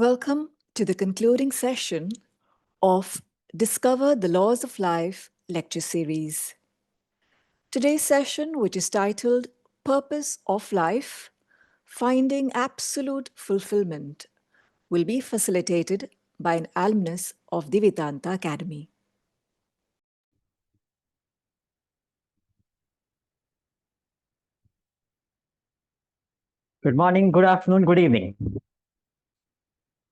Welcome to the concluding session of Discover the Laws of Life lecture series. Today's session, which is titled Purpose of Life Finding Absolute Fulfillment, will be facilitated by an alumnus of the Vedanta Academy. Good morning, good afternoon, good evening.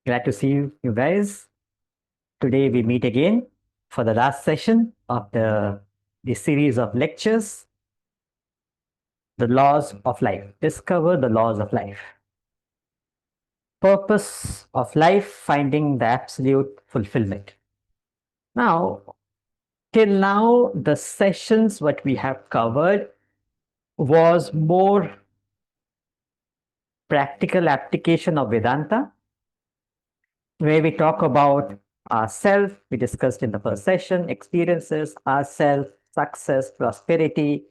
Glad to see you guys. Today we meet again for the last session of the series of lectures, The Laws of Life. Discover the Laws of Life. Purpose of life, finding the absolute fulfillment. Now, till now, the sessions what we have covered was more practical application of Vedanta, where we talk about ourself. We discussed in the first session, experiences, ourself, success, prosperity.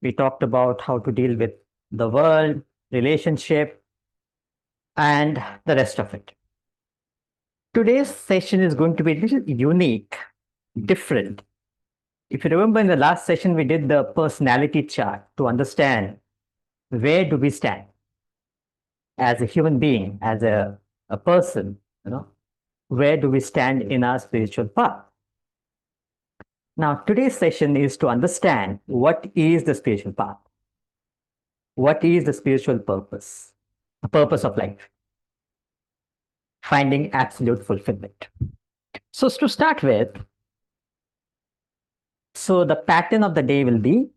We talked about how to deal with the world, relationship, and the rest of it. Today's session is going to be a little unique, different. If you remember in the last session, we did the personality chart to understand where do we stand as a human being, as a person, where do we stand in our spiritual path? Now, today's session is to understand what is the spiritual path? What is the spiritual purpose? The purpose of life? Finding absolute fulfillment. So, to start with, so the pattern of the day will be,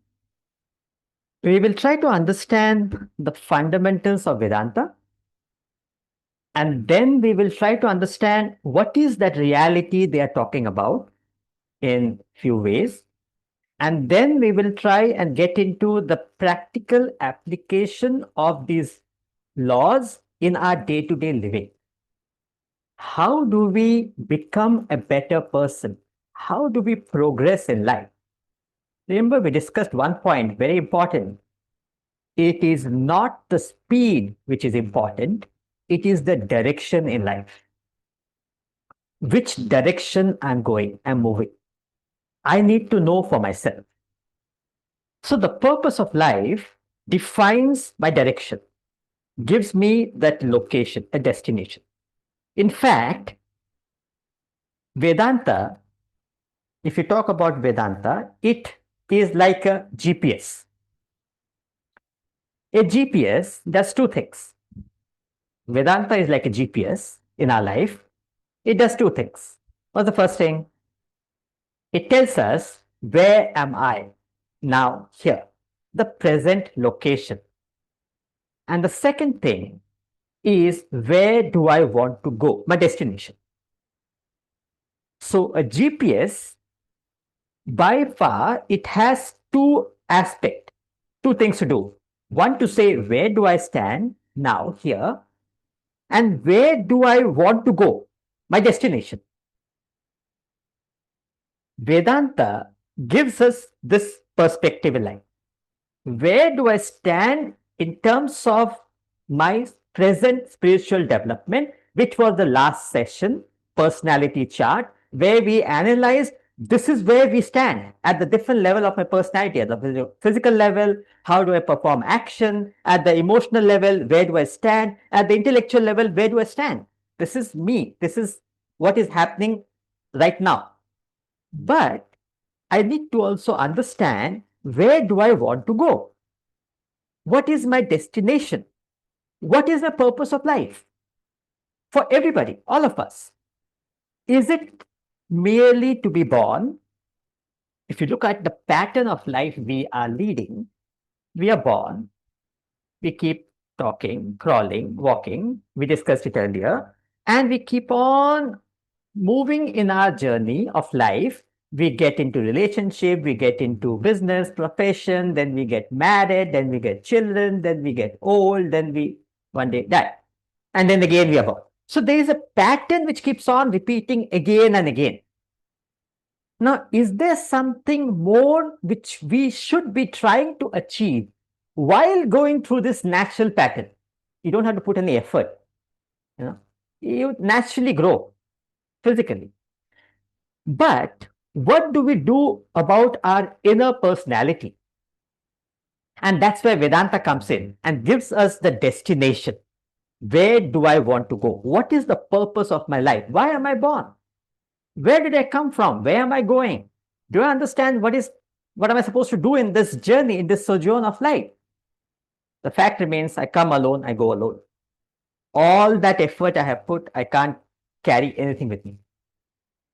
we will try to understand the fundamentals of Vedanta, and then we will try to understand what is that reality they are talking about in few ways. And then we will try and get into the practical application of these laws in our day-to-day living. How do we become a better person? How do we progress in life? Remember, we discussed one point, very important. It is not the speed which is important. It is the direction in life. Which direction I'm going, I'm moving. I need to know for myself. So the purpose of life defines my direction, gives me that location, a destination. In fact, Vedanta, if you talk about Vedanta, it is like a GPS. A GPS does two things. Vedanta is like a GPS in our life. It does two things. What's the first thing? It tells us, where am I now here? The present location. And the second thing is, where do I want to go? My destination. So a GPS, by far, it has two aspects, two things to do. One, to say, where do I stand now here? And where do I want to go? My destination. Vedanta gives us this perspective in life. Where do I stand in terms of my present spiritual development, which was the last session, personality chart, where we analyze this is where we stand at the different level of my personality. At the physical level, how do I perform action? At the emotional level, where do I stand? At the intellectual level, where do I stand? This is me. This is what is happening right now. But I need to also understand, where do I want to go? What is my destination? What is the purpose of life? For everybody, all of us. Is it merely to be born? If you look at the pattern of life we are leading, we are born, we keep talking, crawling, walking, we discussed it earlier, and we keep on moving in our journey of life. We get into relationship, we get into business, profession, then we get married, then we get children, then we get old, then we one day die. And then again we are born. So there is a pattern which keeps on repeating again and again. Now, is there something more which we should be trying to achieve while going through this natural pattern? You don't have to put any effort. You naturally grow physically. But what do we do about our inner personality? And that's where Vedanta comes in and gives us the destination. Where do I want to go? What is the purpose of my life? Why am I born? Where did I come from? Where am I going? Do I understand what am I supposed to do in this journey, in this sojourn of life? The fact remains, I come alone, I go alone. All that effort I have put, I can't carry anything with me.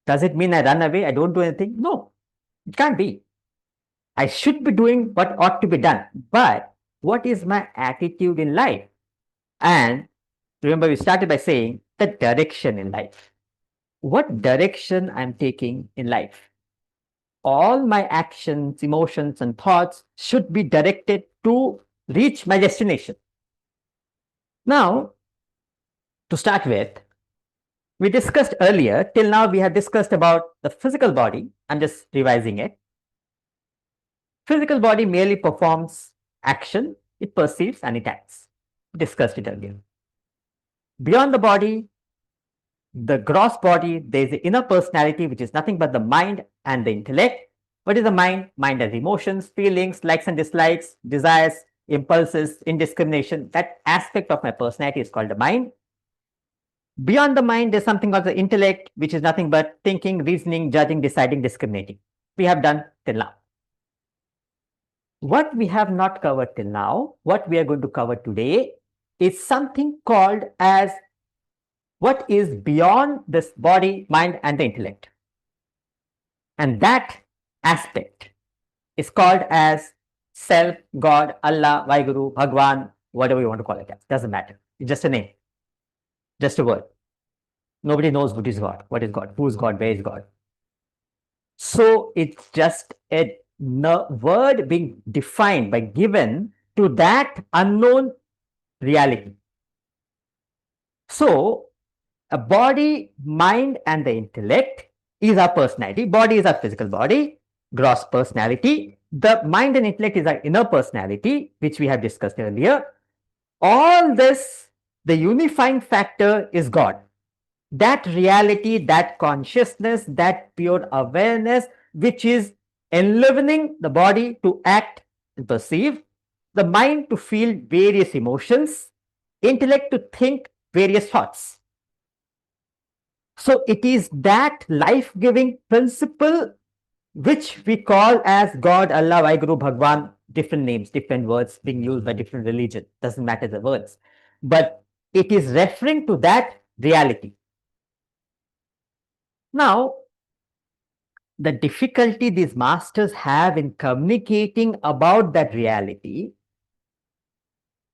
Does it mean I run away? I don't do anything? No, it can't be. I should be doing what ought to be done. But what is my attitude in life? And remember, we started by saying the direction in life. What direction I'm taking in life? All my actions, emotions, and thoughts should be directed to reach my destination. Now, to start with, we discussed earlier, till now we have discussed about the physical body. I'm just revising it. Physical body merely performs action, it perceives and it acts. Discussed it earlier. Beyond the body, the gross body, there is the inner personality, which is nothing but the mind and the intellect. What is the mind? Mind has emotions, feelings, likes and dislikes, desires, impulses, indiscrimination. That aspect of my personality is called the mind. Beyond the mind, there's something called the intellect, which is nothing but thinking, reasoning, judging, deciding, discriminating. We have done till now. What we have not covered till now, what we are going to cover today, is something called as what is beyond this body, mind, and the intellect. And that aspect is called as self, God, Allah, Vaheguru, Bhagwan, whatever you want to call it as. Doesn't matter. It's just a name, just a word. Nobody knows what is God, who is God, where is God. So it's just a word being defined by given to that unknown reality. So a body, mind, and the intellect is our personality. Body is our physical body, gross personality. The mind and intellect is our inner personality, which we have discussed earlier. All this, the unifying factor is God. That reality, that consciousness, that pure awareness, which is enlivening the body to act and perceive, the mind to feel various emotions, intellect to think various thoughts. So it is that life-giving principle which we call as God, Allah, Vaheguru, Bhagwan, different names, different words being used by different religions. Doesn't matter the words. But it is referring to that reality. Now, the difficulty these masters have in communicating about that reality,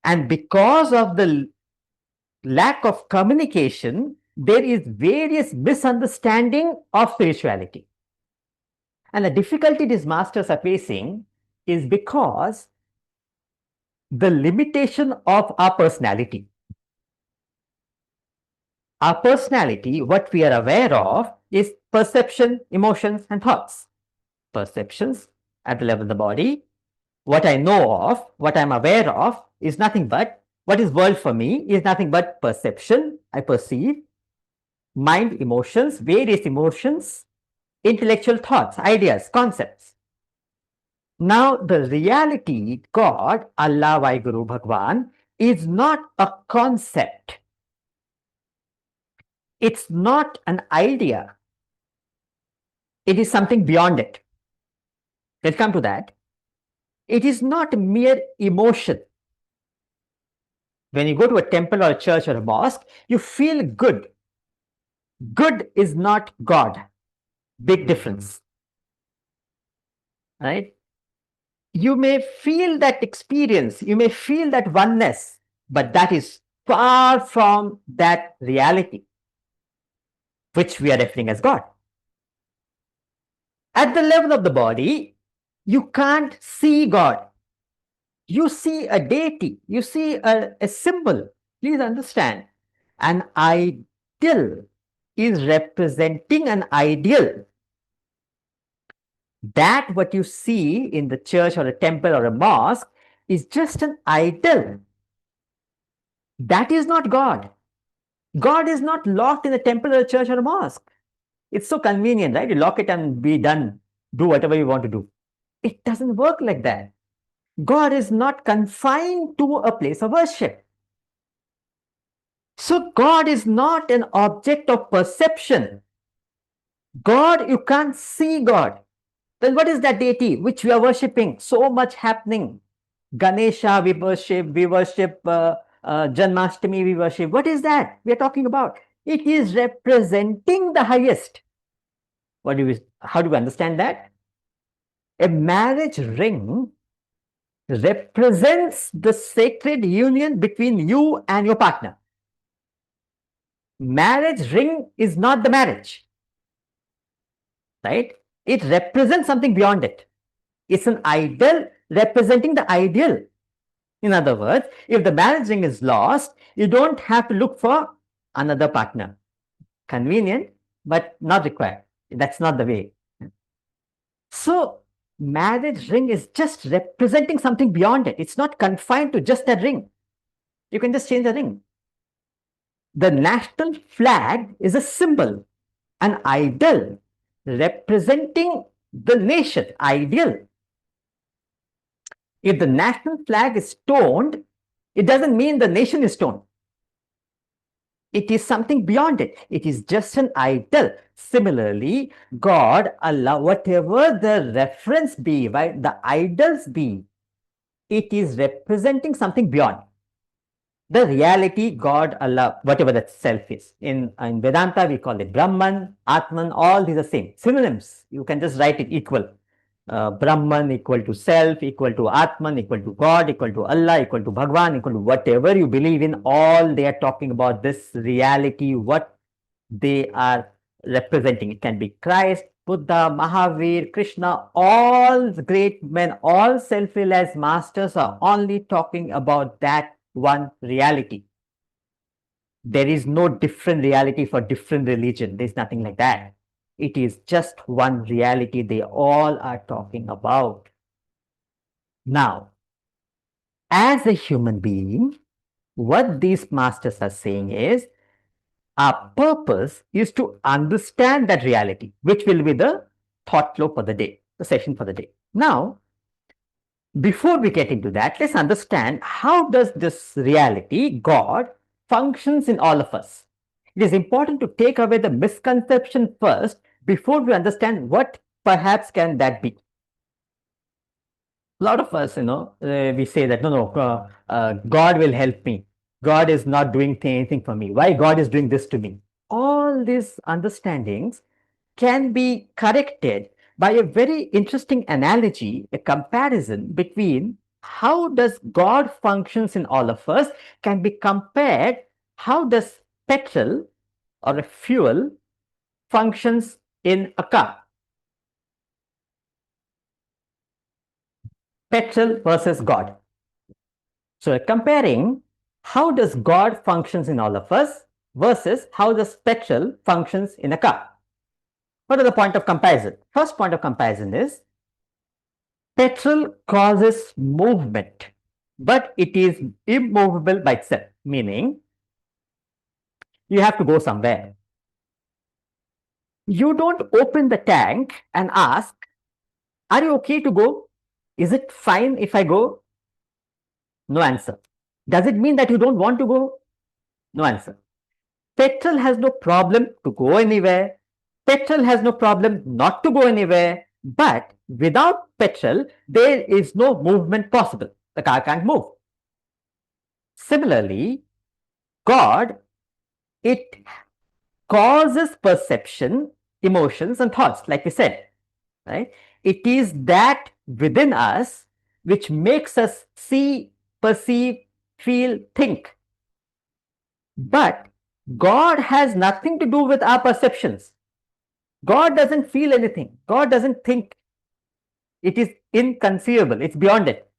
and because of the lack of communication, there is various misunderstanding of spirituality. And the difficulty these masters are facing is because the limitation of our personality. Our personality, what we are aware of, is perception, emotions, and thoughts. Perceptions at the level of the body. What I know of, what I'm aware of, is nothing but what is world for me is nothing but perception, I perceive, mind, emotions, various emotions, intellectual thoughts, ideas, concepts. Now, the reality, God, Allah, Vaheguru, Bhagwan, is not a concept. It's not an idea. It is something beyond it. Let's come to that. It is not mere emotion. When you go to a temple or a church or a mosque, you feel good. Good is not God. Big difference. Right? You may feel that experience, you may feel that oneness, but that is far from that reality, which we are referring as God. At the level of the body, you can't see God. You see a deity, you see a symbol. Please understand, an ideal is representing an ideal. That what you see in the church or a temple or a mosque is just an idol. That is not God. God is not locked in a temple or a church or a mosque. It's so convenient, right? You lock it and be done. Do whatever you want to do. It doesn't work like that. God is not confined to a place of worship. So God is not an object of perception. God, you can't see God. Then what is that deity which we are worshipping? So much happening. Ganesha we worship Janmashtami, we worship. What is that we are talking about? It is representing the highest. How do we understand that? A marriage ring represents the sacred union between you and your partner. Marriage ring is not the marriage, right? It represents something beyond it. It's an idol representing the ideal. In other words, if the marriage ring is lost, you don't have to look for another partner. Convenient, but not required. That's not the way. So, marriage ring is just representing something beyond it. It's not confined to just that ring. You can just change the ring. The national flag is a symbol, an idol representing the nation, ideal. If the national flag is stoned, it doesn't mean the nation is stoned. It is something beyond it. It is just an idol. Similarly, God, Allah, whatever the reference be, right, the idols be, it is representing something beyond the reality, God, Allah, whatever that self is. In Vedanta, we call it Brahman, Atman, all these are same. Synonyms. You can just write it equal. Brahman equal to self, equal to Atman, equal to God, equal to Allah, equal to Bhagwan, equal to whatever you believe in, all they are talking about this reality, what they are representing. It can be Christ, Buddha, Mahavir, Krishna, all the great men, all self-realized masters are only talking about that one reality. There is no different reality for different religion. There's nothing like that. It is just one reality they all are talking about. Now, as a human being, what these masters are saying is our purpose is to understand that reality, which will be the thought flow for the day, the session for the day. Now, before we get into that, let's understand how does this reality, God, functions in all of us. It is important to take away the misconception first before we understand what perhaps can that be. A lot of us, we say that, God will help me. God is not doing anything for me. Why God is doing this to me? All these understandings can be corrected by a very interesting analogy, a comparison between how does God functions in all of us can be compared how does petrol or a fuel functions in a car. Petrol versus God. So comparing how does God functions in all of us versus how does petrol functions in a car. What are the point of comparison? First point of comparison is petrol causes movement, but it is immovable by itself, meaning you have to go somewhere. You don't open the tank and ask, are you okay to go? Is it fine if I go? No answer. Does it mean that you don't want to go? No answer. Petrol has no problem to go anywhere. Petrol has no problem not to go anywhere. But without petrol, there is no movement possible. The car can't move. Similarly, God, it causes perception, emotions, and thoughts, like we said, right? It is that within us which makes us see, perceive, feel, think. But God has nothing to do with our perceptions. God doesn't feel anything. God doesn't think. It is inconceivable. It's beyond it.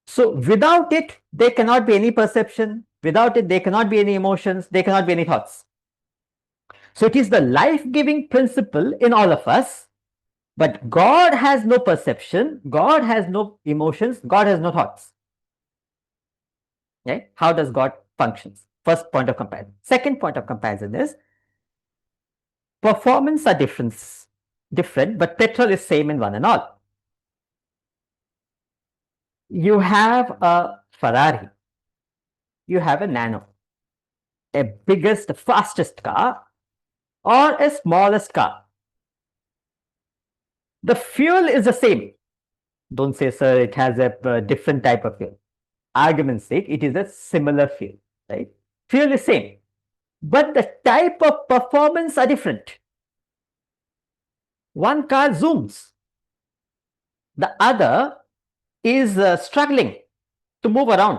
So without it, there cannot be any perception. Without it, there cannot be any emotions. There cannot be any thoughts. So it is the life-giving principle in all of us. But God has no perception. God has no emotions. God has no thoughts. Okay? How does God functions? First point of comparison. Second point of comparison is performance are different, but petrol is same in one and all. You have a Ferrari, you have a Nano, a biggest, fastest car, or a smallest car. The fuel is the same. Don't say, sir, it has a different type of fuel. Argument's sake, it is a similar fuel, right? Fuel is same, but the type of performance are different. One car zooms, the other is struggling to move around,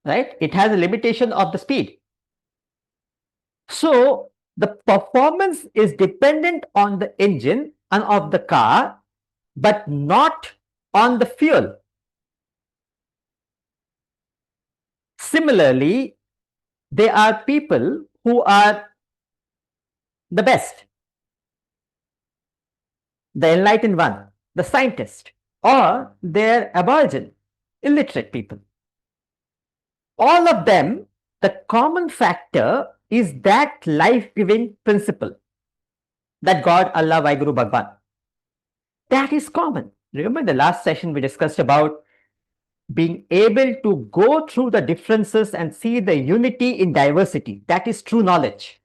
right? It has a limitation of the speed. So the performance is dependent on the engine and of the car, but not on the fuel. Similarly, there are people who are the best, the enlightened one, the scientist, or they're aborigine, illiterate people. All of them, the common factor is that life-giving principle, that God, Allah, Vaheguru, Bhagwan. That is common. Remember in the last session we discussed about being able to go through the differences and see the unity in diversity. That is true knowledge.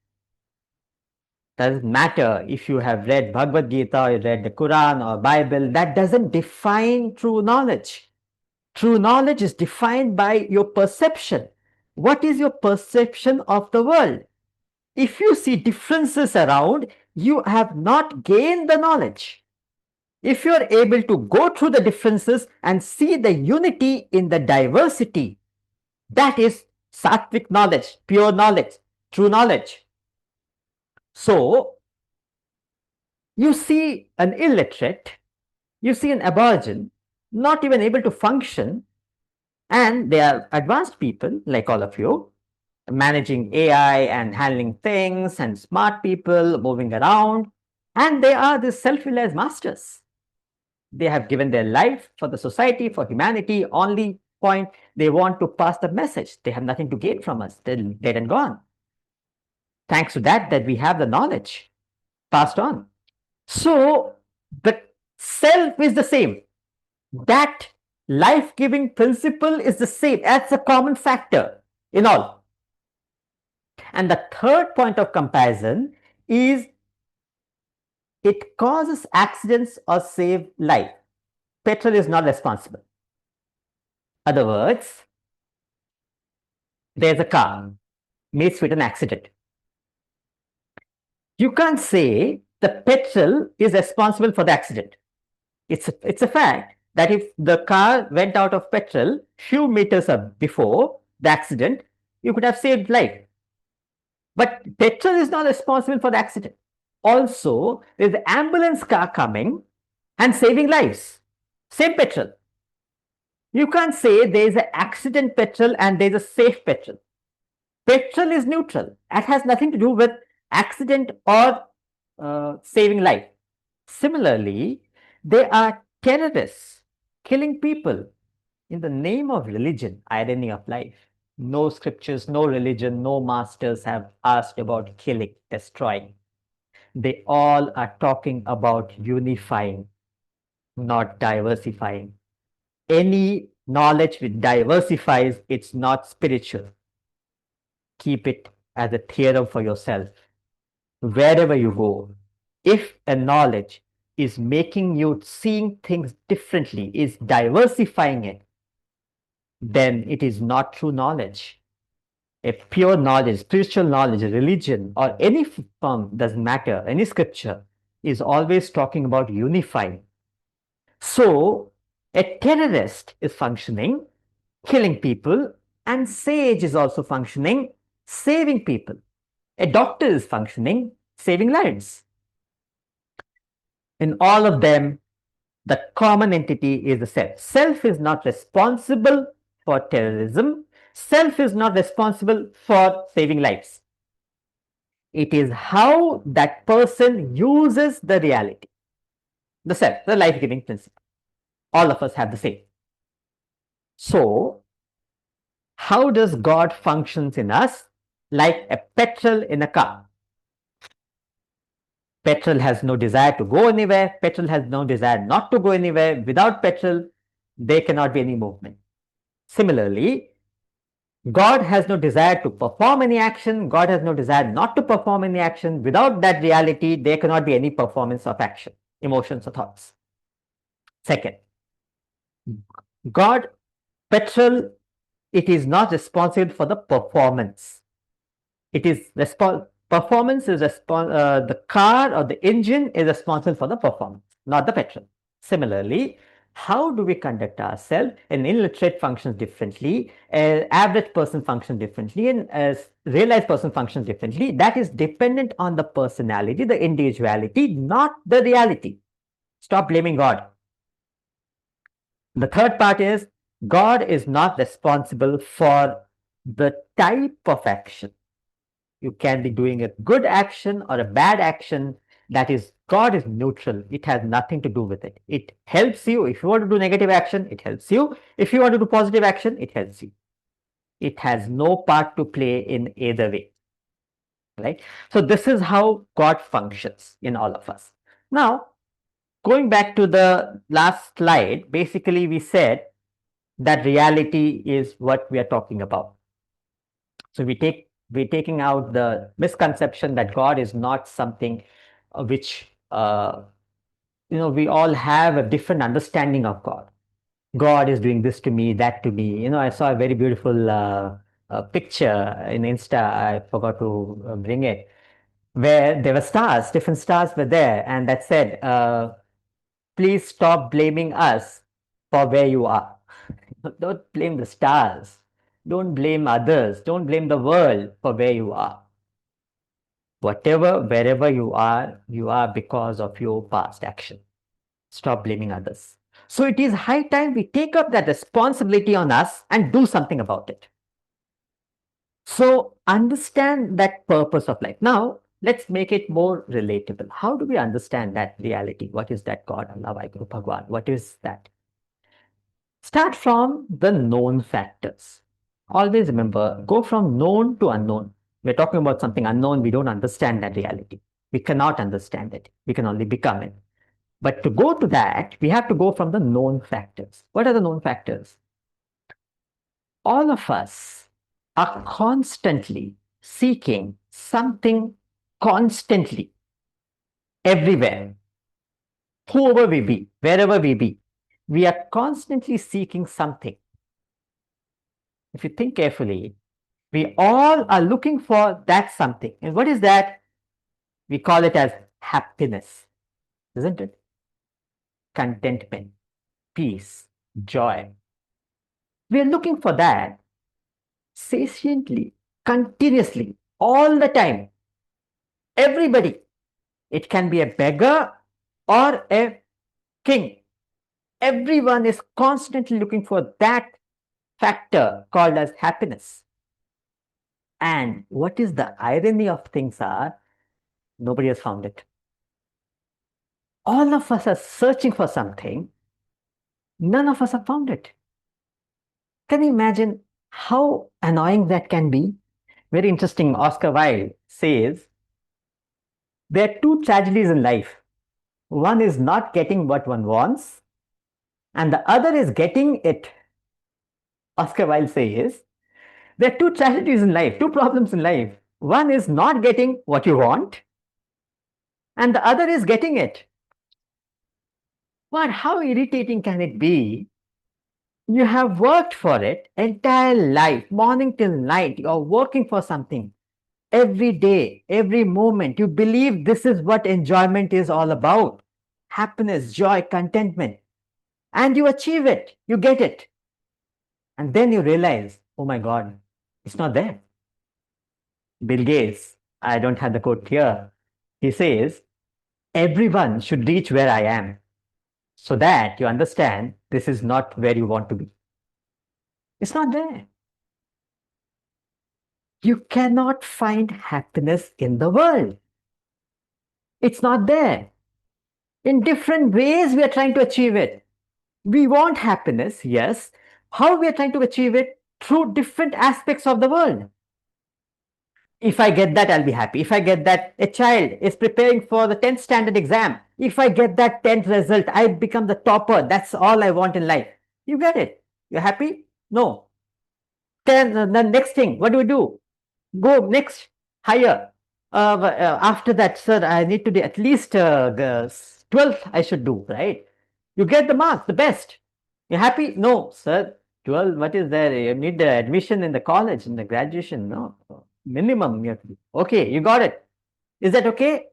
Doesn't matter if you have read Bhagavad Gita or read the Quran or Bible, that doesn't define true knowledge. True knowledge is defined by your perception. What is your perception of the world? If you see differences around, you have not gained the knowledge. If you are able to go through the differences and see the unity in the diversity, that is sattvic knowledge, pure knowledge, true knowledge. So, you see an illiterate, you see an aborigine, not even able to function, and they are advanced people like all of you, managing AI and handling things, and smart people moving around, and they are the self-realized masters. They have given their life for the society, for humanity. Only point, they want to pass the message. They have nothing to gain from us. They're dead and gone. Thanks to that we have the knowledge passed on. So the self is the same. That life-giving principle is the same. That's a common factor in all. And the third point of comparison is it causes accidents or save life. Petrol is not responsible. Other words, there's a car meets with an accident. You can't say the petrol is responsible for the accident. It's a fact that if the car went out of petrol few meters before the accident, you could have saved life. But petrol is not responsible for the accident. Also, there's an ambulance car coming and saving lives. Same petrol. You can't say there is an accident petrol and there is a safe petrol. Petrol is neutral. It has nothing to do with accident or saving life. Similarly, there are terrorists killing people in the name of religion, irony of life. No scriptures, no religion, no masters have asked about killing, destroying. They all are talking about unifying, not diversifying. Any knowledge which diversifies, it's not spiritual. Keep it as a theorem for yourself. Wherever you go, if a knowledge is making you seeing things differently, is diversifying it, then it is not true knowledge. A pure knowledge, spiritual knowledge, religion, or any form, doesn't matter, any scripture is always talking about unifying. So, a terrorist is functioning, killing people, and sage is also functioning, saving people. A doctor is functioning, saving lives. In all of them, the common entity is the self. Self is not responsible for terrorism. Self is not responsible for saving lives. It is how that person uses the reality. The self, the life-giving principle. All of us have the same. So, How does God functions in us? Like a petrol in a car. Petrol has no desire to go anywhere. Petrol has no desire not to go anywhere. Without petrol, there cannot be any movement. Similarly, God has no desire to perform any action. God has no desire not to perform any action. Without that reality, there cannot be any performance of action, emotions, or thoughts. Second, God, petrol, it is not responsible for the performance. It is performance is the car or the engine is responsible for the performance, not the petrol. Similarly, how do we conduct ourselves? An illiterate functions differently, an average person functions differently, and a realized person functions differently. That is dependent on the personality, the individuality, not the reality. Stop blaming God. The third part is God is not responsible for the type of action. You can be doing a good action or a bad action. That is, God is neutral. It has nothing to do with it. It helps you. If you want to do negative action, it helps you. If you want to do positive action, it helps you. It has no part to play in either way. Right? So this is how God functions in all of us. Now, going back to the last slide, basically we said that reality is what we are talking about. So we're taking out the misconception that God is not something which we all have a different understanding of God. God is doing this to me, that to me. I saw a very beautiful picture in Insta. I forgot to bring it, where there were stars, different stars were there, and that said, "Please stop blaming us for where you are." Don't blame the stars. Don't blame others. Don't blame the world for where you are. Whatever, wherever you are because of your past action. Stop blaming others. So it is high time we take up that responsibility on us and do something about it. So understand that purpose of life. Now, let's make it more relatable. How do we understand that reality? What is that God, Allah, Vaheguru, Bhagwan? What is that? Start from the known factors. Always remember, go from known to unknown. We're talking about something unknown. We don't understand that reality. We cannot understand it. We can only become it. But to go to that, we have to go from the known factors. What are the known factors? All of us are constantly seeking something constantly, everywhere, whoever we be, wherever we be. We are constantly seeking something. If you think carefully, we all are looking for that something. And what is that? We call it as happiness, isn't it? Contentment, peace, joy. We are looking for that satiently, continuously, all the time. Everybody. It can be a beggar or a king. Everyone is constantly looking for that factor called as happiness. And what is the irony of things are, nobody has found it. All of us are searching for something. None of us have found it. Can you imagine how annoying that can be? Very interesting. Oscar Wilde says there are two tragedies in life. One is not getting what one wants, and the other is getting it. Oscar Wilde says there are two tragedies in life, two problems in life. One is not getting what you want, and the other is getting it. But how irritating can it be? You have worked for it entire life, morning till night. You're working for something every day, every moment. You believe this is what enjoyment is all about: happiness, joy, contentment. And you achieve it, you get it. And then you realize, oh my God, it's not there. Bill Gates, I don't have the quote here. He says, everyone should reach where I am so that you understand this is not where you want to be. It's not there. You cannot find happiness in the world. It's not there. In different ways, we are trying to achieve it. We want happiness, yes. How we are trying to achieve it? through different aspects of the world. If I get that, I'll be happy. If I get that, a child is preparing for the 10th standard exam. If I get that 10th result, I become the topper. That's all I want in life. You get it. You're happy? No. Then the next thing, what do we do? Go next, higher. After that, sir, I need to do at least 12th I should do, right? You get the mark, the best. You happy? No, sir. 12, what is there? You need the admission in the college, in the graduation. No, minimum. You have to do. Okay, you got it. Is that okay?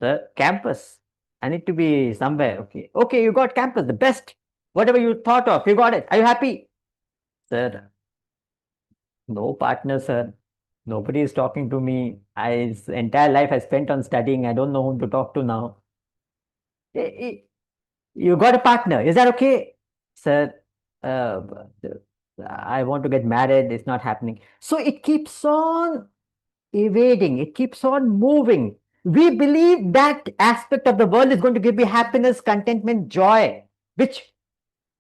Sir, campus. I need to be somewhere. Okay. Okay, you got campus, the best. Whatever you thought of, you got it. Are you happy? Sir, no partner, sir. Nobody is talking to me. Entire life I spent on studying. I don't know whom to talk to now. You got a partner. Is that okay? Sir, uh, I want to get married. It's not happening. So it keeps on evading. It keeps on moving. We believe that aspect of the world is going to give me happiness, contentment, joy, which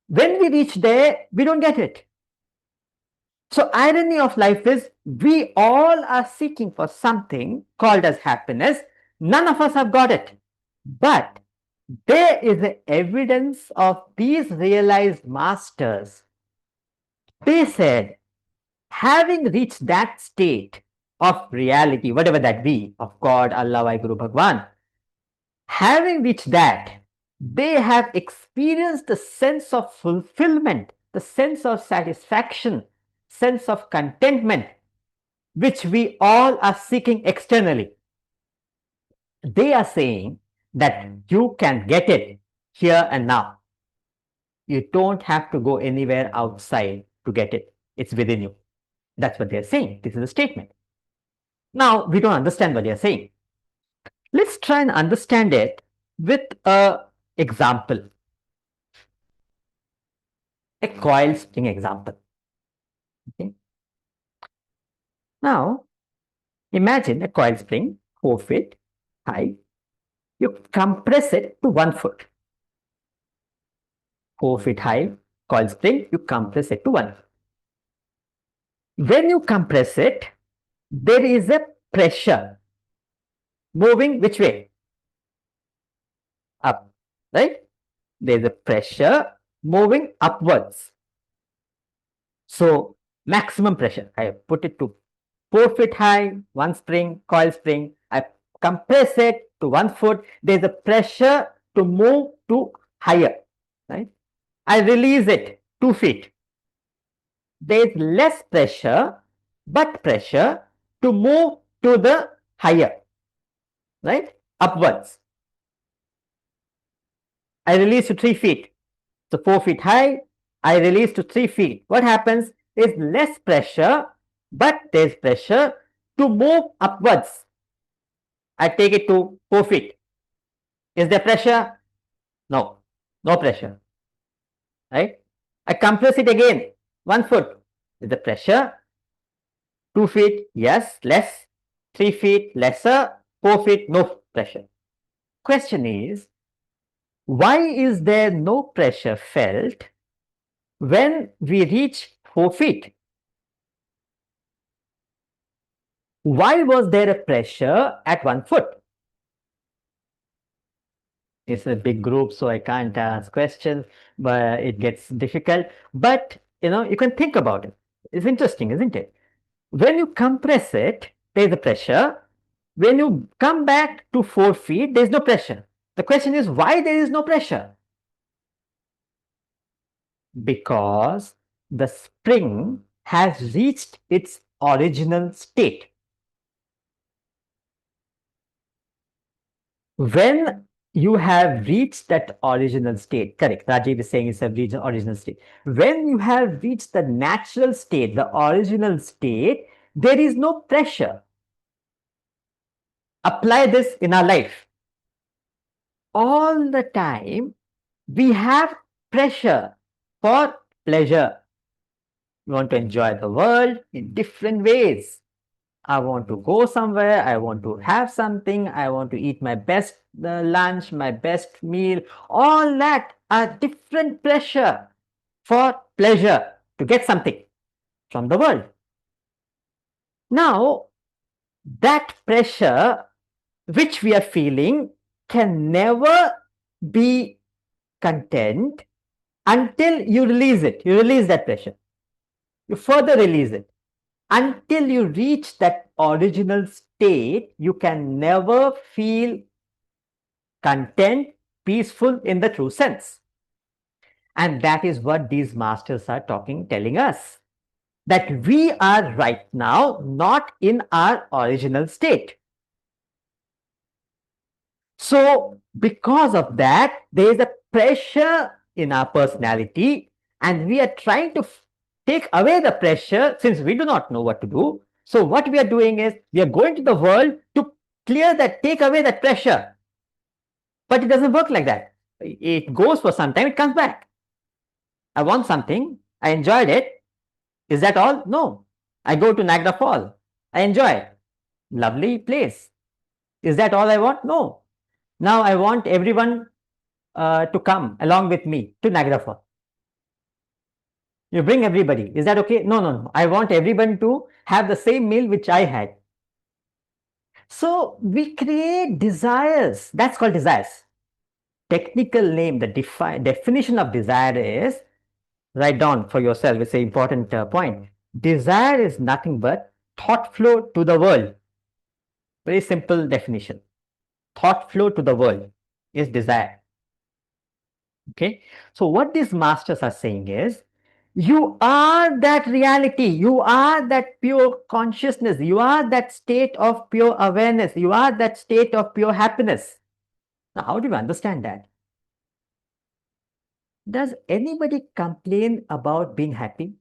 when we reach there, we don't get it. So irony of life is we all are seeking for something called as happiness. None of us have got it. But there is a evidence of these realized masters. They said, having reached that state of reality, whatever that be, of God, Allah, Waheguru, Bhagwan, having reached that, they have experienced the sense of fulfillment, the sense of satisfaction, sense of contentment, which we all are seeking externally. They are saying that you can get it here and now. You don't have to go anywhere outside to get it. It's within you. That's what they're saying. This is a statement. Now, we don't understand what they're saying. Let's try and understand it with a example, a coil spring example. Okay. Now, imagine a coil spring, 4 feet high. You compress it to 1 foot. 4 feet high coil spring, you compress it to 1 foot. When you compress it, there is a pressure moving which way? Up, right? There is a pressure moving upwards. So maximum pressure, I put it to 4 feet high, 1 spring, coil spring. I compress it to 1 foot. There is a pressure to move to higher, right? I release it 2 feet. There is less pressure, but pressure to move to the higher, right? Upwards. I release to 3 feet. So 4 feet high, I release to 3 feet. What happens is less pressure, but there's pressure to move upwards. I take it to 4 feet. Is there pressure? No, no pressure, right? I compress it again, 1 foot. Is the pressure? 2 feet, yes, less. 3 feet, lesser. 4 feet, no pressure. Question is, why is there no pressure felt when we reach 4 feet? Why was there a pressure at 1 foot? It's a big group, so I can't ask questions, but it gets difficult. But you can think about it. It's interesting, isn't it? When you compress it, there's a pressure. When you come back to 4 feet, there's no pressure. The question is, why there is no pressure? Because the spring has reached its original state. When you have reached that original state, correct, Rajiv is saying it's a original state. When you have reached the natural state, the original state, there is no pressure. Apply this in our life. All the time, we have pressure for pleasure. We want to enjoy the world in different ways. I want to go somewhere, I want to have something, I want to eat my best lunch, my best meal. All that are different pressure for pleasure to get something. from the world. Now, that pressure which we are feeling can never be content until you release it. You release that pressure. You further release it. Until you reach that original state, you can never feel content, peaceful in the true sense. And that is what these masters are telling us. That we are right now not in our original state. So, because of that, there is a pressure in our personality, and we are trying to take away the pressure since we do not know what to do. So, what we are doing is we are going to the world to clear that, take away that pressure. But it doesn't work like that. It goes for some time, it comes back. I want something, I enjoyed it. Is that all? No. I go to Niagara Falls. I enjoy. Lovely place. Is that all I want? No. Now I want everyone to come along with me to Niagara Falls. You bring everybody. Is that okay? No, no, no. I want everyone to have the same meal which I had. So we create desires. That's called desires. Technical name, the definition of desire is, write down for yourself, it's an important point. Desire is nothing but thought flow to the world. Very simple definition. Thought flow to the world is desire. Okay. So what these masters are saying is, you are that reality. You are that pure consciousness. You are that state of pure awareness. You are that state of pure happiness. Now, how do you understand that? Does anybody complain about being happy?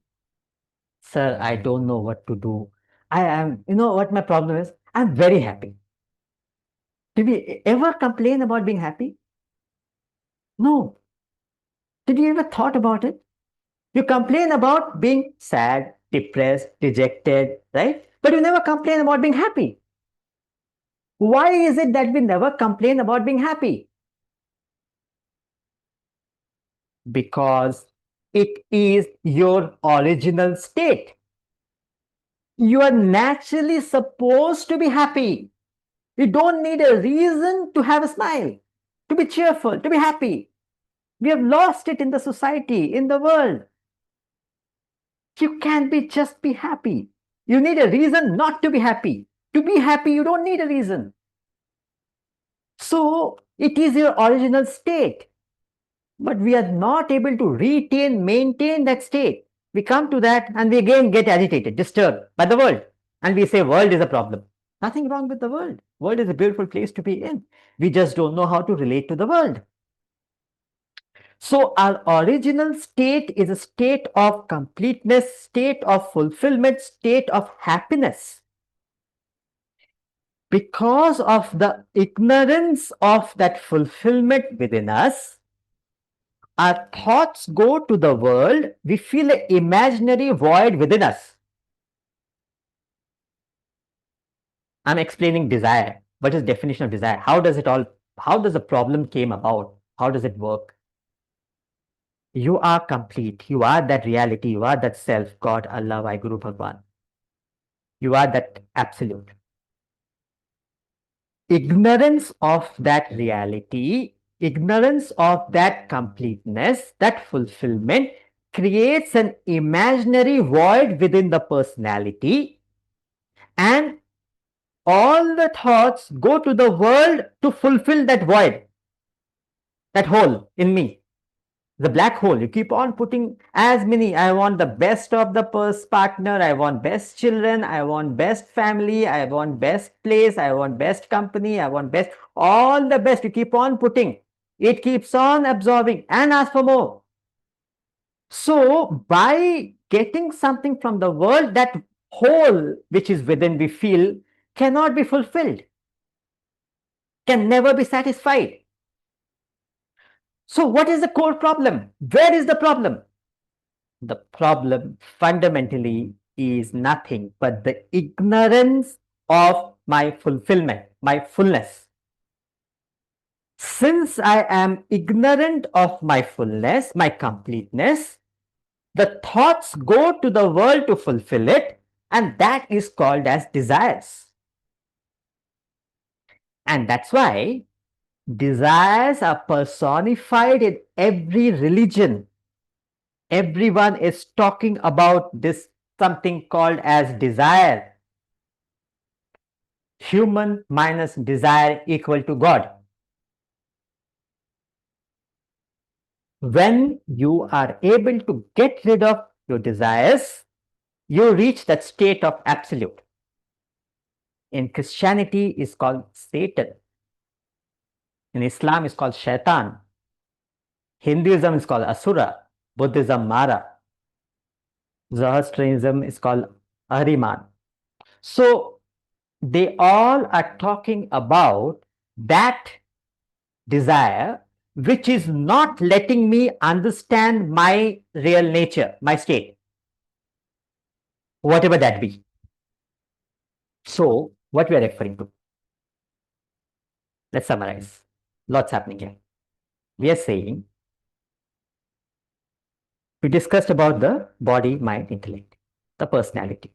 Sir, I don't know what to do. I am, you know what my problem is? I'm very happy. Did we ever complain about being happy? No. Did you ever thought about it? You complain about being sad, depressed, dejected, right? But you never complain about being happy. Why is it that we never complain about being happy? Because it is your original state. You are naturally supposed to be happy. You don't need a reason to have a smile, to be cheerful, to be happy. We have lost it in the society, in the world. You can't just be happy. You need a reason not to be happy. To be happy, you don't need a reason. So, it is your original state. But we are not able to maintain that state. We come to that and we again get agitated, disturbed by the world. And we say world is a problem. Nothing wrong with the world. World is a beautiful place to be in. We just don't know how to relate to the world. So our original state is a state of completeness, state of fulfillment, state of happiness. Because of the ignorance of that fulfillment within us, our thoughts go to the world, we feel an imaginary void within us. I'm explaining desire. What is the definition of desire? How does the problem came about? How does it work? You are complete. You are that reality. You are that self, God, Allah, Vaheguru, Bhagwan. You are that absolute. Ignorance of that reality, ignorance of that completeness, that fulfillment creates an imaginary void within the personality, and all the thoughts go to the world to fulfill that void, that hole in me. The black hole, you keep on putting as many. I want the best of the partner, I want best children, I want best family, I want best place, I want best company, I want best, all the best. You keep on putting, it keeps on absorbing and ask for more. So by getting something from the world, that hole which is within, we feel cannot be fulfilled, can never be satisfied. So what is the core problem? Where is the problem? The problem fundamentally is nothing but the ignorance of my fulfillment, my fullness. Since I am ignorant of my fullness, my completeness, The thoughts go to the world to fulfill it, and that is called as desires. And that's why desires are personified in every religion. Everyone is talking about this something called as desire. Human minus desire equal to God. When you are able to get rid of your desires, you reach that state of absolute. In Christianity is called Satan. In Islam is called Shaitan. Hinduism is called Asura. Buddhism Mara. Zoroastrianism is called Ahriman. So they all are talking about that desire which is not letting me understand my real nature, my state, whatever that be. So what we are referring to? Let's summarize. Lots happening here. We are saying, we discussed about the body, mind, intellect, the personality.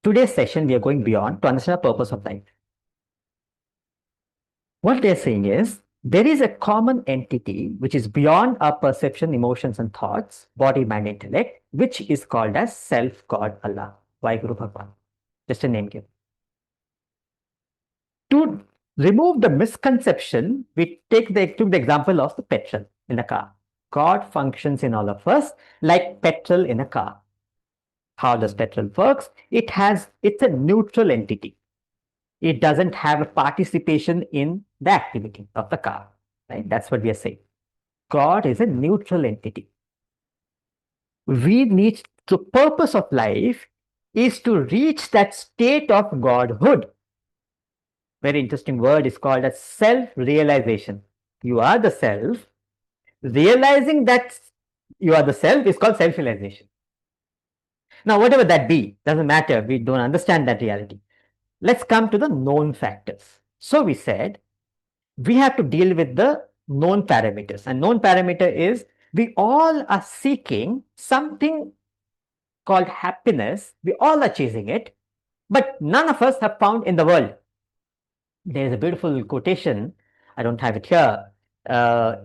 Today's session, we are going beyond to understand the purpose of life. What they're saying is, there is a common entity which is beyond our perception, emotions, and thoughts, body, mind, intellect, which is called as Self, God, Allah, Vaheguru Bhagwan. Just a name given. To remove the misconception, we took the example of the petrol in a car. God functions in all of us like petrol in a car. How does petrol works? It's a neutral entity. It doesn't have a participation in the activity of the car. Right? That's what we are saying. God is a neutral entity. The purpose of life is to reach that state of godhood. Very interesting word is called as self-realization. You are the self. Realizing that you are the self is called self-realization. Now, whatever that be, doesn't matter. We don't understand that reality. Let's come to the known factors. So we said we have to deal with the known parameters. And known parameter is we all are seeking something called happiness. We all are chasing it, but none of us have found in the world. There is a beautiful quotation. I don't have it here.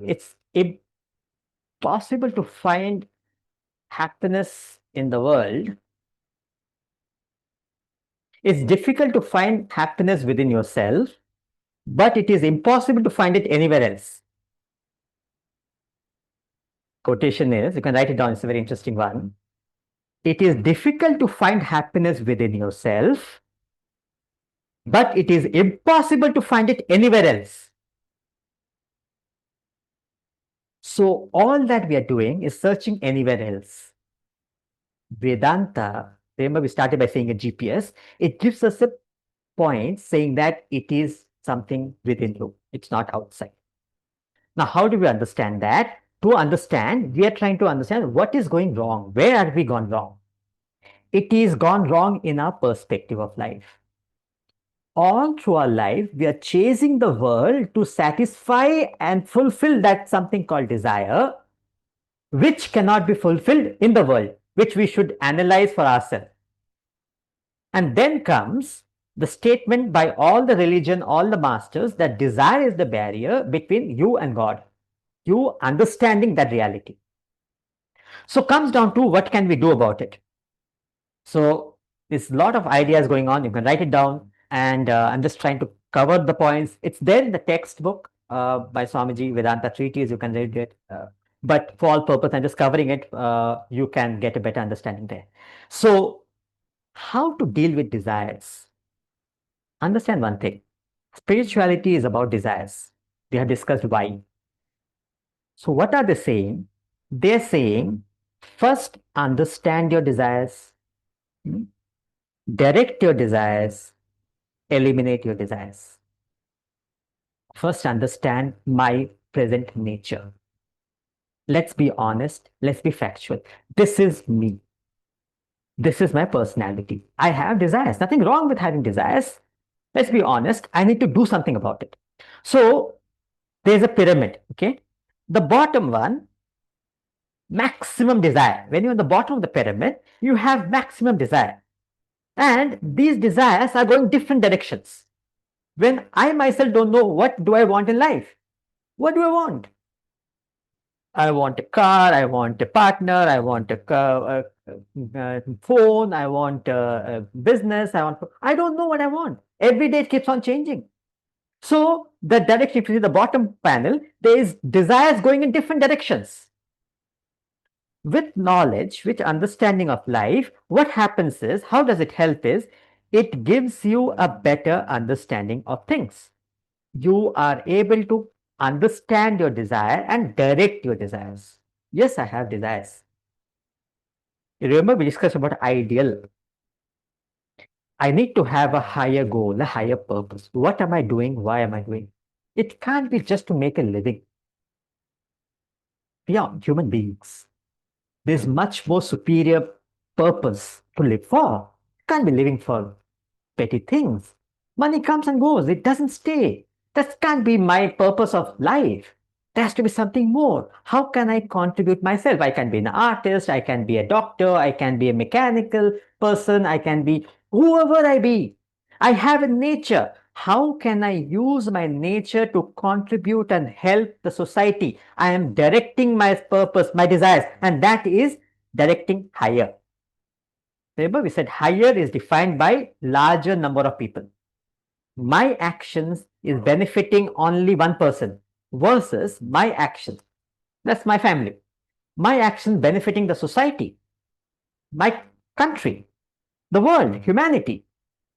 It's impossible to find happiness in the world. It's difficult to find happiness within yourself, but it is impossible to find it anywhere else. Quotation is, you can write it down, it's a very interesting one. It is difficult to find happiness within yourself, but it is impossible to find it anywhere else. So all that we are doing is searching anywhere else. Vedanta, remember we started by saying a GPS, it gives us a point saying that it is something within you. It's not outside. Now, how do we understand that? To understand, we are trying to understand what is going wrong. Where have we gone wrong? It is gone wrong in our perspective of life. All through our life, we are chasing the world to satisfy and fulfill that something called desire, which cannot be fulfilled in the world, which we should analyze for ourselves. And then comes the statement by all the religion, all the masters, that desire is the barrier between you and God. You understanding that reality. So comes down to what can we do about it? So there's a lot of ideas going on. You can write it down, and I'm just trying to cover the points. It's there in the textbook by Swamiji, Vedanta Treatise. You can read it. But for all purpose, I'm just covering it. You can get a better understanding there. So how to deal with desires? Understand one thing. Spirituality is about desires. We have discussed why. So what are they saying? They're saying, first understand your desires, direct your desires, eliminate your desires. First understand my present nature. Let's be honest, let's be factual. This is me. This is my personality. I have desires. Nothing wrong with having desires. Let's be honest, I need to do something about it. So there's a pyramid, okay? The bottom one maximum desire. When you're on the bottom of the pyramid, you have maximum desire. And these desires are going different directions. When I myself don't know what do I want in life, what do I want? I want a car, I want a partner, I want a phone, I want a business, I don't know what I want. Every day it keeps on changing. So the direction, if you see the bottom panel, there is desires going in different directions. With knowledge, with understanding of life, what happens is, how does it help is, it gives you a better understanding of things. You are able to understand your desire and direct your desires. Yes, I have desires. You remember we discussed about ideal. I need to have a higher goal, a higher purpose. What am I doing? Why am I doing? It can't be just to make a living. We are human beings. There's much more superior purpose to live for. You can't be living for petty things. Money comes and goes, it doesn't stay. That can't be my purpose of life. There has to be something more. How can I contribute myself? I can be an artist, I can be a doctor, I can be a mechanical person, I can be whoever I be. I have a nature. How can I use my nature to contribute and help the society? I am directing my purpose, my desires, and that is directing higher. Remember, we said higher is defined by larger number of people. My actions is benefiting only one person versus my actions. That's my family. My action benefiting the society, my country, the world, humanity,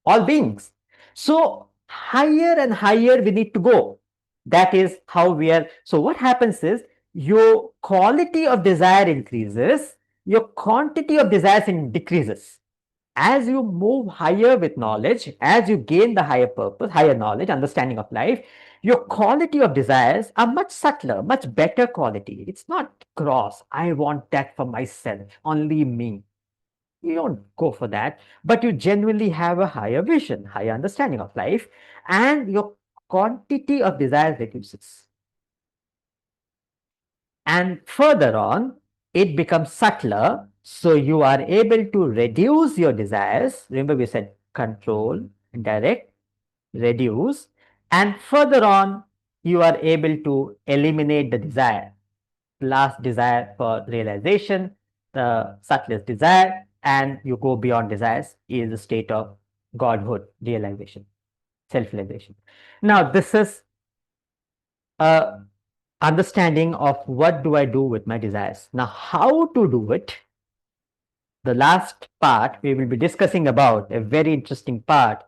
all beings. So higher and higher we need to go. That is how we are. So what happens is your quality of desire increases, your quantity of desires decreases. As you move higher with knowledge, as you gain the higher purpose, higher knowledge, understanding of life, your quality of desires are much subtler, much better quality. It's not gross. I want that for myself, only me. You don't go for that, but you genuinely have a higher vision, higher understanding of life, and your quantity of desires reduces. And further on, it becomes subtler. So you are able to reduce your desires. Remember, we said control, direct, reduce. And further on, you are able to eliminate the desire. Last desire for realization, the subtlest desire, and you go beyond desires is a state of godhood, realization, self-realization. Now, this is a understanding of what do I do with my desires. Now, how to do it, the last part we will be discussing about, a very interesting part,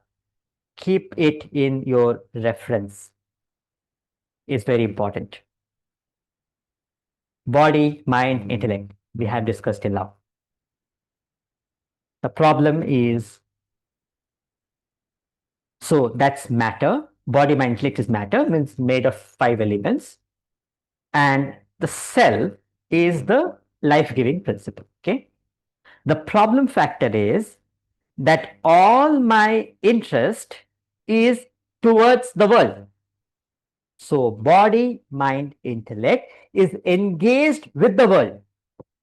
keep it in your reference, is very important. Body, mind, intellect, we have discussed till now. The problem is, so that's matter, body, mind, intellect is matter, means made of 5 elements, and the self is the life-giving principle, okay? The problem factor is that all my interest is towards the world. So body, mind, intellect is engaged with the world.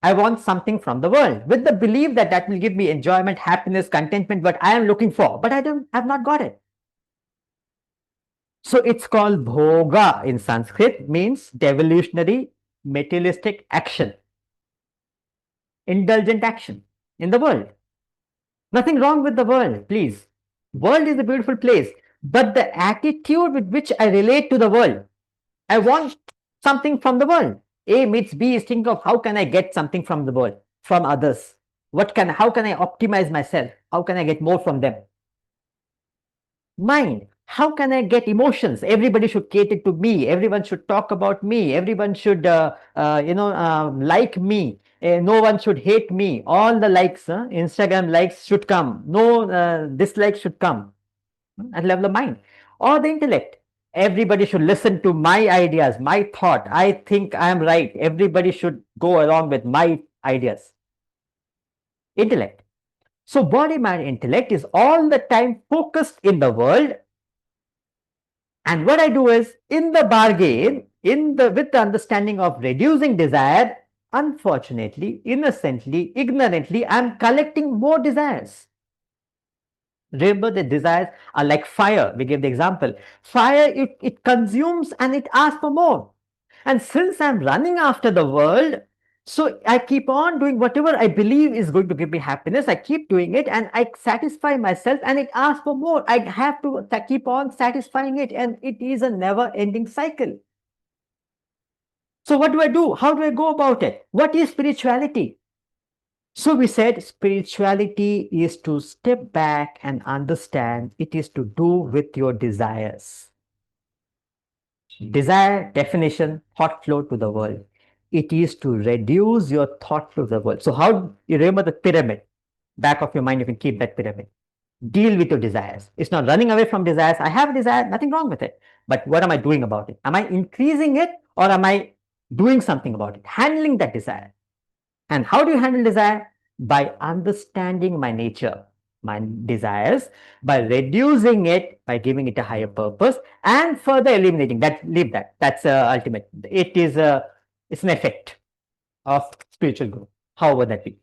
I want something from the world with the belief that that will give me enjoyment, happiness, contentment, what I am looking for, but I have not got it. So it's called bhoga in Sanskrit, means devolutionary materialistic action, indulgent action in the world. Nothing wrong with the world, please. World is a beautiful place, but the attitude with which I relate to the world, I want something from the world. A meets B is thinking of how can I get something from the world, from others. How can I optimize myself? How can I get more from them? Mind, how can I get emotions? Everybody should cater to me. Everyone should talk about me. Everyone should, like me. No one should hate me. All the likes, Instagram likes should come. No dislikes should come at level of mind. Or the intellect. Everybody should listen to my ideas, my thought. I think I am right. Everybody should go along with my ideas. Intellect. So body, mind, intellect is all the time focused in the world. And what I do is, in the bargain, with the understanding of reducing desire, unfortunately, innocently, ignorantly, I'm collecting more desires. Remember, the desires are like fire. We gave the example. Fire, it consumes and it asks for more. And since I'm running after the world, so I keep on doing whatever I believe is going to give me happiness. I keep doing it and I satisfy myself and it asks for more. I have to keep on satisfying it, and it is a never ending cycle. So, what do I do? How do I go about it? What is spirituality? So we said spirituality is to step back and understand it is to do with your desires. Desire definition, thought flow to the world. It is to reduce your thought flow to the world. So how you remember the pyramid? Back of your mind, you can keep that pyramid. Deal with your desires. It's not running away from desires. I have a desire, nothing wrong with it. But what am I doing about it? Am I increasing it or am I doing something about it? Handling that desire. And how do you handle desire? By understanding my nature, my desires, by reducing it, by giving it a higher purpose, and further eliminating that. Leave that. That's ultimate. It's an effect of spiritual growth. However that be.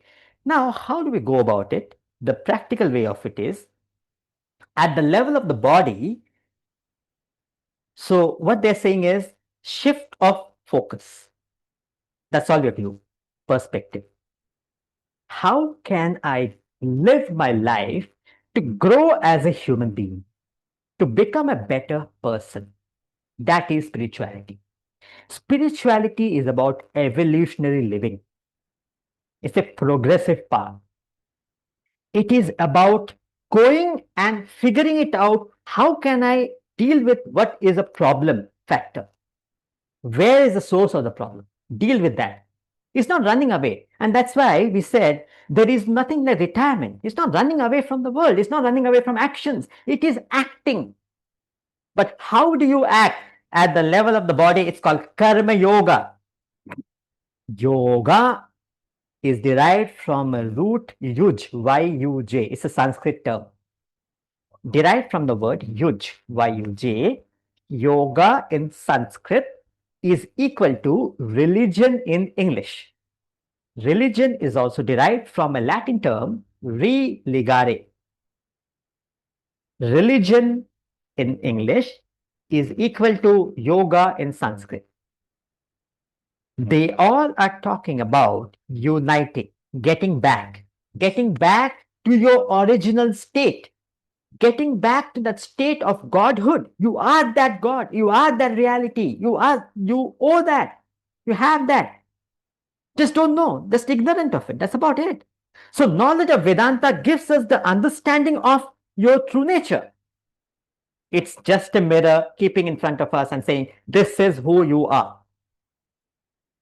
Now, how do we go about it? The practical way of it is at the level of the body. So what they're saying is shift of focus. That's all we have to do. Perspective. How can I live my life to grow as a human being, to become a better person? That is spirituality. Spirituality is about evolutionary living. It's a progressive path. It is about going and figuring it out. How can I deal with what is a problem factor? Where is the source of the problem? Deal with that. It's not running away. And that's why we said there is nothing like retirement. It's not running away from the world. It's not running away from actions. It is acting. But how do you act at the level of the body? It's called karma yoga. Yoga is derived from a root yuj, Y-U-J. It's a Sanskrit term. Derived from the word yuj, Y-U-J. Yoga in Sanskrit is equal to religion in English. Religion is also derived from a Latin term, religare. Religion in English is equal to yoga in Sanskrit. They all are talking about uniting, getting back to your original state, getting back to that state of godhood. You are that God, you are that reality, you owe that, you have that. Just don't know, just ignorant of it. That's about it. So, knowledge of Vedanta gives us the understanding of your true nature. It's just a mirror keeping in front of us and saying, this is who you are.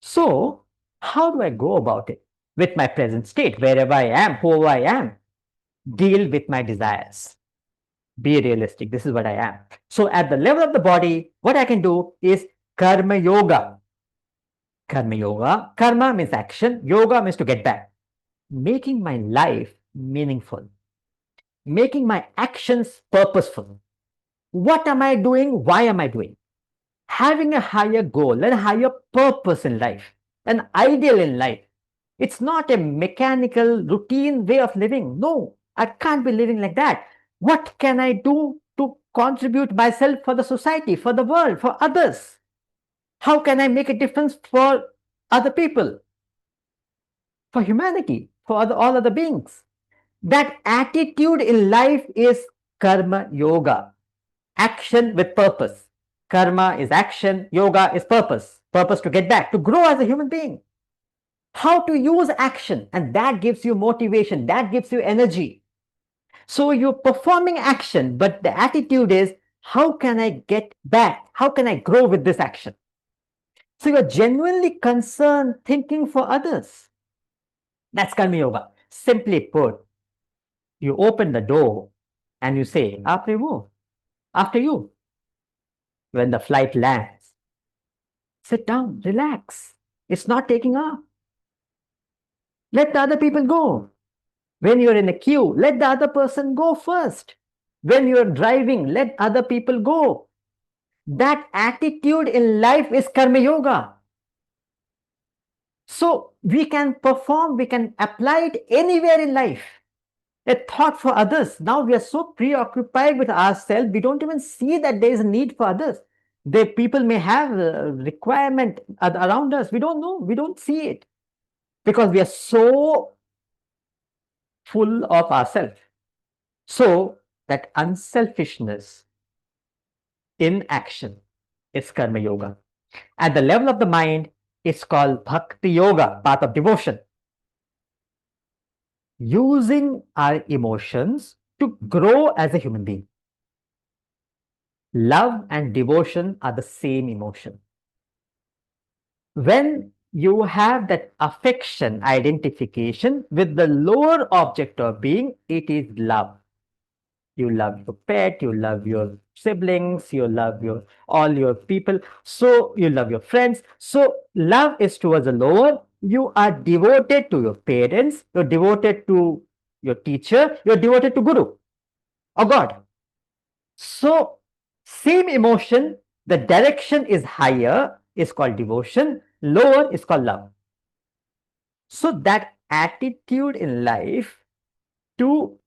So, how do I go about it with my present state, wherever I am, whoever I am? Deal with my desires. Be realistic. This is what I am. So, at the level of the body, what I can do is karma yoga. Karma yoga. Karma means action. Yoga means to get back. Making my life meaningful. Making my actions purposeful. What am I doing? Why am I doing? Having a higher goal and a higher purpose in life, an ideal in life. It's not a mechanical, routine way of living. No, I can't be living like that. What can I do to contribute myself for the society, for the world, for others? How can I make a difference for other people, for humanity, for all other beings? That attitude in life is karma yoga. Action with purpose. Karma is action, yoga is purpose. Purpose to get back, to grow as a human being. How to use action, and that gives you motivation, that gives you energy. So you're performing action, but the attitude is, how can I get back? How can I grow with this action? So you're genuinely concerned, thinking for others. That's karma yoga. Simply put, you open the door and you say, Après vous, after you. When the flight lands, sit down, relax. It's not taking off. Let the other people go. When you're in a queue, let the other person go first. When you're driving, let other people go. That attitude in life is karma yoga. So we can perform, we can apply it anywhere in life. A thought for others. Now we are so preoccupied with ourselves, we don't even see that there is a need for others. The people may have a requirement around us. We don't know. We don't see it because we are so full of ourselves. So that unselfishness in action is karma yoga. At the level of the mind, it's called bhakti yoga, path of devotion. Using our emotions to grow as a human being. Love and devotion are the same emotion. When you have that affection identification with the lower object of being, it is love. You love your pet, you love your siblings, you love your all your people, so you love your friends. So love is towards the lower. You are devoted to your parents, you're devoted to your teacher, you're devoted to Guru or God. So same emotion, the direction is higher, is called devotion, lower is called love. So that attitude in life to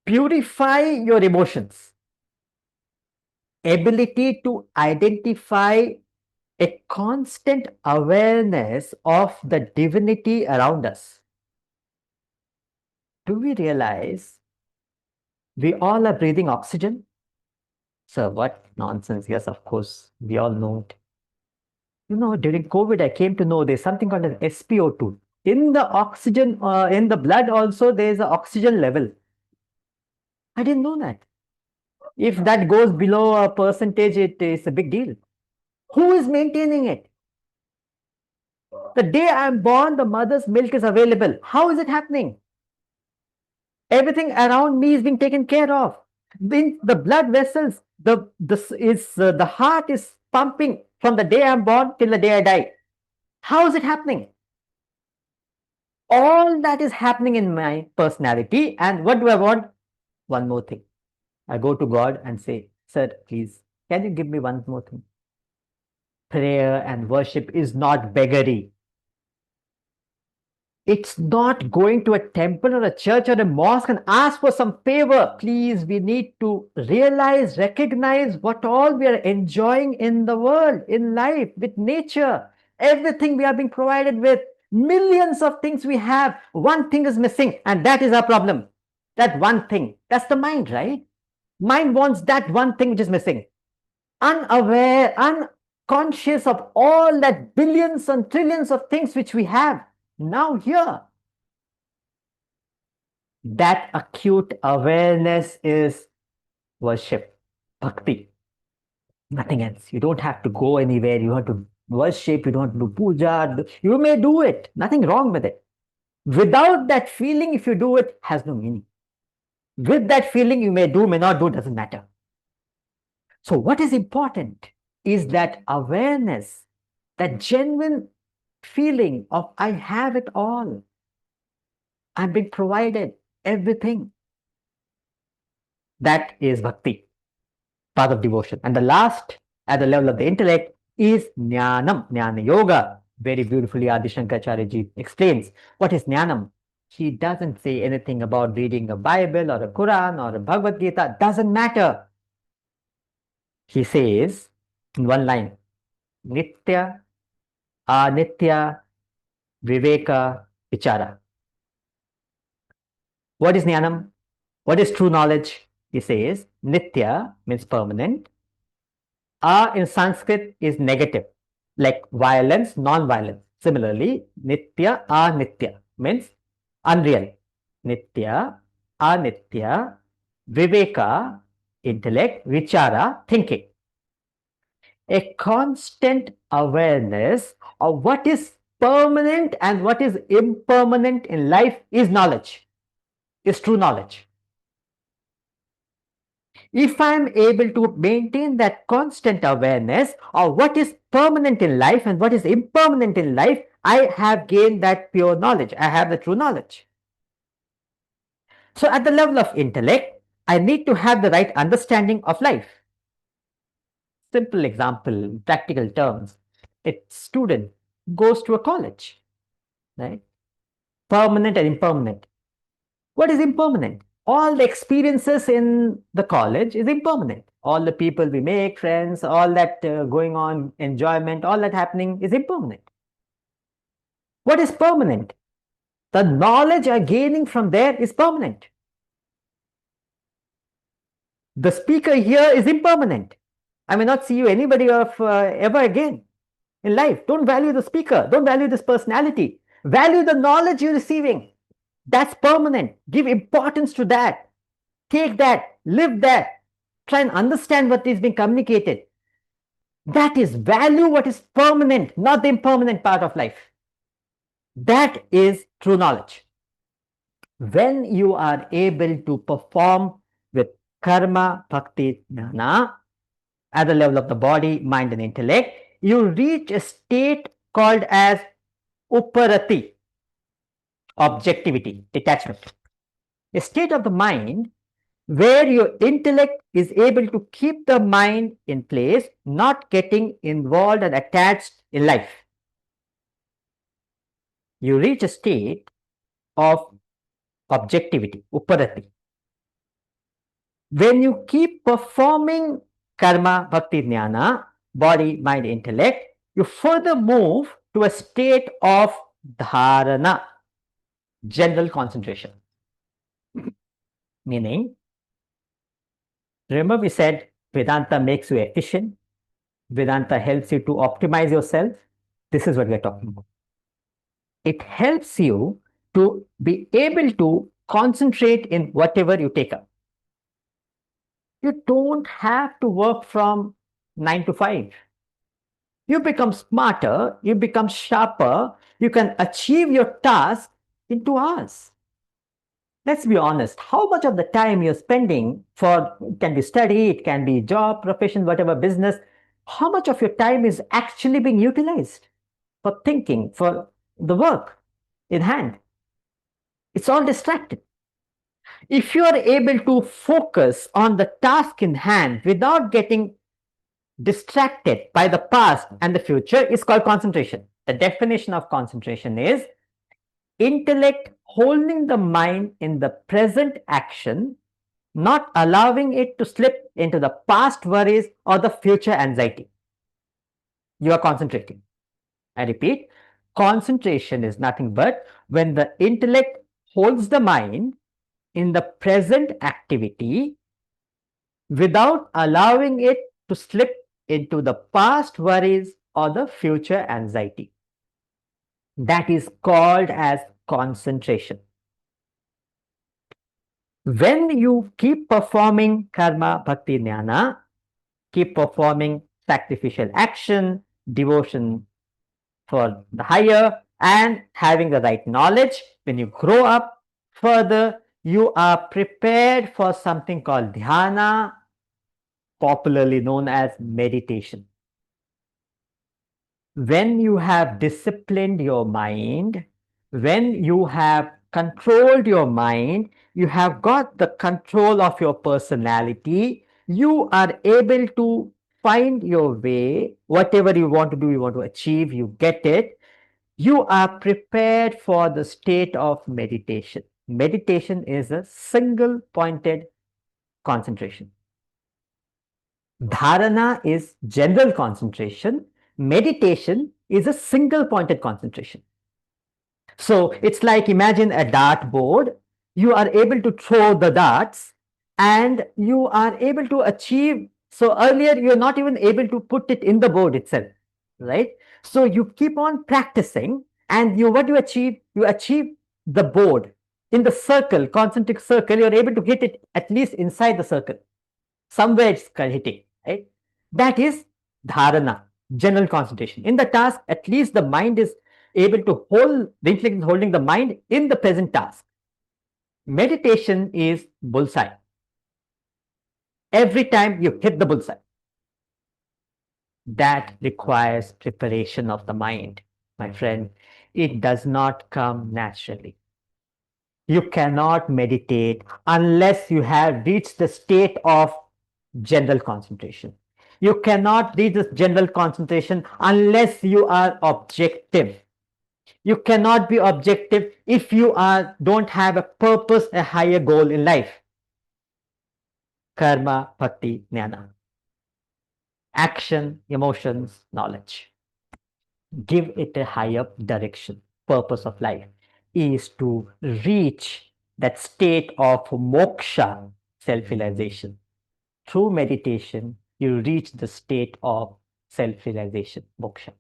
purify your emotions, ability to identify a constant awareness of the divinity around us. Do we realize we all are breathing oxygen? Sir, what nonsense. Yes, of course, we all know it. During COVID, I came to know there's something called an SpO2. In the oxygen, in the blood also, there's an oxygen level. I didn't know that. If that goes below a percentage, it is a big deal. Who is maintaining it? The day I'm born, the mother's milk is available. How is it happening? Everything around me is being taken care of. The blood vessels, the heart is pumping from the day I'm born till the day I die. How is it happening? All that is happening in my personality. And what do I want? One more thing. I go to God and say, Sir, please, can you give me one more thing? Prayer and worship is not beggary. It's not going to a temple or a church or a mosque and ask for some favor. Please, we need to realize, recognize what all we are enjoying in the world, in life, with nature. Everything we are being provided with. Millions of things we have. One thing is missing, and that is our problem. That one thing. That's the mind, right? Mind wants that one thing which is missing. Unaware, unconscious of all that billions and trillions of things which we have now here. That acute awareness is worship, bhakti, nothing else. You don't have to go anywhere. You have to worship, you don't have to do puja. You may do it, nothing wrong with it. Without that feeling, if you do it, has no meaning. With that feeling, you may do, may not do, doesn't matter. So, what is important is that awareness, that genuine feeling of I have it all. I'm being provided everything. That is bhakti, path of devotion. And the last, at the level of the intellect, is jnanam, jnana yoga. Very beautifully, Adi Shankaracharya ji explains what is jnanam. He doesn't say anything about reading a Bible or a Quran or a Bhagavad Gita. Doesn't matter. He says in one line, Nitya, Anitya, Viveka, Vichara. What is jnanam? What is true knowledge? He says, Nitya means permanent. In Sanskrit is negative, like violence, non-violence. Similarly, Nitya, Anitya means unreal. Nitya, Anitya, Viveka, intellect, Vichara, thinking. A constant awareness of what is permanent and what is impermanent in life is knowledge, is true knowledge. If I'm able to maintain that constant awareness of what is permanent in life and what is impermanent in life, I have gained that pure knowledge. I have the true knowledge. So, at the level of intellect, I need to have the right understanding of life. Simple example, practical terms. A student goes to a college. right? Permanent and impermanent. What is impermanent? All the experiences in the college is impermanent. All the people we make, friends, all that going on, enjoyment, all that happening is impermanent. What is permanent? The knowledge I'm gaining from there is permanent. The speaker here is impermanent. I may not see you anybody of ever again in life. Don't value the speaker. Don't value this personality. Value the knowledge you're receiving. That's permanent. Give importance to that. Take that. Live that. Try and understand what is being communicated. That is value what is permanent, not the impermanent part of life. That is true knowledge. When you are able to perform with karma, bhakti, jnana at the level of the body, mind, and intellect, you reach a state called as uparati, objectivity, detachment. A state of the mind where your intellect is able to keep the mind in place, not getting involved and attached in life. You reach a state of objectivity, uparati. When you keep performing karma, bhakti, jnana, body, mind, intellect, you further move to a state of dharana, general concentration. Meaning, remember we said Vedanta makes you efficient, Vedanta helps you to optimize yourself. This is what we're talking about. It helps you to be able to concentrate in whatever you take up. You don't have to work from 9 to 5. You become smarter, you become sharper, you can achieve your task in 2 hours. Let's be honest, how much of the time you're spending for, it can be study, it can be job, profession, whatever business, how much of your time is actually being utilized for thinking, for the work in hand? It's all distracted. If you are able to focus on the task in hand without getting distracted by the past and the future, is called concentration. The definition of concentration is intellect holding the mind in the present action, not allowing it to slip into the past worries or the future anxiety. You are concentrating. I repeat, concentration is nothing but when the intellect holds the mind in the present activity without allowing it to slip into the past worries or the future anxiety. That is called as concentration. When you keep performing karma, bhakti, jnana, keep performing sacrificial action, devotion for the higher, and having the right knowledge, when you grow up further, you are prepared for something called dhyana, popularly known as meditation. When you have disciplined your mind, when you have controlled your mind, you have got the control of your personality, you are able to find your way, whatever you want to do, you want to achieve, you get it. You are prepared for the state of meditation. Meditation is a single pointed concentration. Dharana is general concentration. Meditation is a single pointed concentration. So it's like, imagine a dart board. You are able to throw the darts and you are able to achieve. So earlier you're not even able to put it in the board itself, right? So you keep on practicing and what you achieve? You achieve the board in the circle, concentric circle. You're able to hit it at least inside the circle. Somewhere it's hitting, right? That is dharana, general concentration. In the task, at least the mind is able to hold, the intellect is holding the mind in the present task. Meditation is bullseye. Every time you hit the bullseye. That requires preparation of the mind, my friend. It does not come naturally. You cannot meditate unless you have reached the state of general concentration. You cannot reach this general concentration unless you are objective. You cannot be objective if you don't have a purpose, a higher goal in life. Karma, bhakti, jnana. Action, emotions, knowledge. Give it a higher direction. Purpose of life is to reach that state of moksha, self-realization. Through meditation, you reach the state of self-realization, moksha.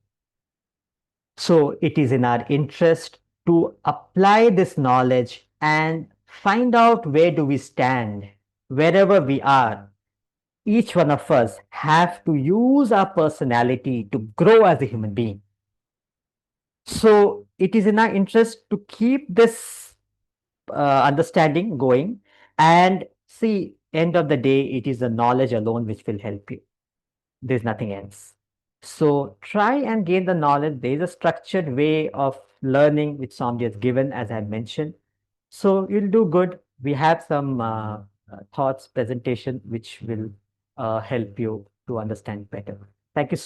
So it is in our interest to apply this knowledge and find out where do we stand, wherever we are. Each one of us have to use our personality to grow as a human being. So it is in our interest to keep this understanding going, and see, end of the day, it is the knowledge alone which will help you. There's nothing else. So try and gain the knowledge. There is a structured way of learning which Swami has given, as I had mentioned. So you'll do good. We have some thoughts presentation which will help you to understand better. Thank you so